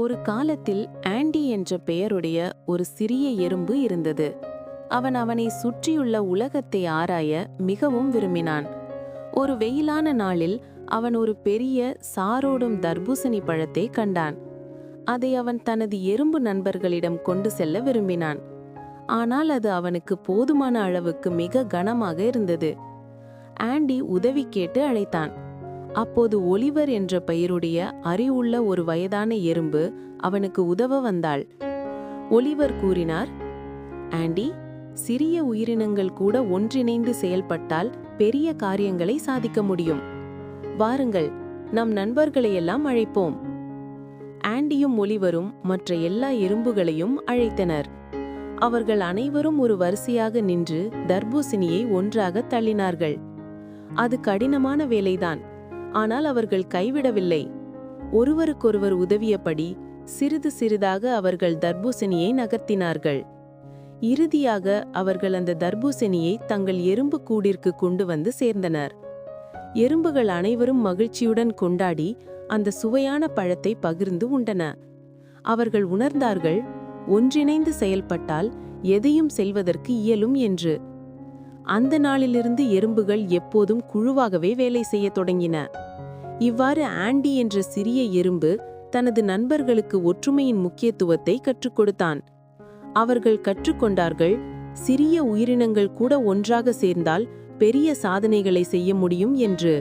ஒரு காலத்தில் ஆண்டி என்ற பெயருடைய ஒரு சிறிய எறும்பு இருந்தது. அவன் அவனை சுற்றியுள்ள உலகத்தை ஆராய மிகவும் விரும்பினான். ஒரு வெயிலான நாளில் அவன் ஒரு பெரிய சாரோடும் தர்பூசணி பழத்தை கண்டான். அதை அவன் தனது எறும்பு நண்பர்களிடம் கொண்டு செல்ல விரும்பினான். ஆனால் அது அவனுக்கு போதுமான அளவுக்கு மிக கனமாக இருந்தது. ஆண்டி உதவி கேட்டு அழைத்தான். அப்போது ஒலிவர் என்ற பெயருடைய அறிவுள்ள ஒரு வயதான எறும்பு அவனுக்கு உதவ வந்தாள். ஒலிவர் கூறினார், ஆண்டி, சிறிய உயிரினங்கள் கூட ஒன்றிணைந்து செயல்பட்டால் பெரிய காரியங்களை சாதிக்க முடியும். வாருங்கள், நம் நண்பர்களையெல்லாம் அழைப்போம். ஆண்டியும் ஒலிவரும் மற்ற எல்லா எறும்புகளையும் அழைத்தனர். அவர்கள் அனைவரும் ஒரு வரிசையாக நின்று தர்பூசணியை ஒன்றாக தள்ளினார்கள். அது கடினமான வேலைதான். ஆனால் அவர்கள் கைவிடவில்லை. ஒருவருக்கொருவர் உதவியபடி சிறிது சிறிதாக அவர்கள் தர்பூசணியை நகர்த்தினார்கள். இறுதியாக அவர்கள் அந்த தர்பூசணியை தங்கள் எறும்பு கூடிற்கு கொண்டு வந்து சேர்ந்தனர். எறும்புகள் அனைவரும் மகிழ்ச்சியுடன் கொண்டாடி அந்த சுவையான பழத்தை பகிர்ந்து உண்டன. அவர்கள் உணர்ந்தார்கள், ஒன்றிணைந்து செயல்பட்டால் எதையும் செய்வதற்கு இயலும் என்று. அந்த நாளிலிருந்து எறும்புகள் எப்போதும் குழுவாகவே வேலை செய்ய தொடங்கின. இவ்வாறு ஆண்டி என்ற சிறிய எறும்பு தனது நண்பர்களுக்கு ஒற்றுமையின் முக்கியத்துவத்தை கற்றுக் கொடுத்தான். அவர்கள் கற்றுக்கொண்டார்கள், சிறிய உயிரினங்கள் கூட ஒன்றாக சேர்ந்தால் பெரிய சாதனைகளை செய்ய முடியும் என்று.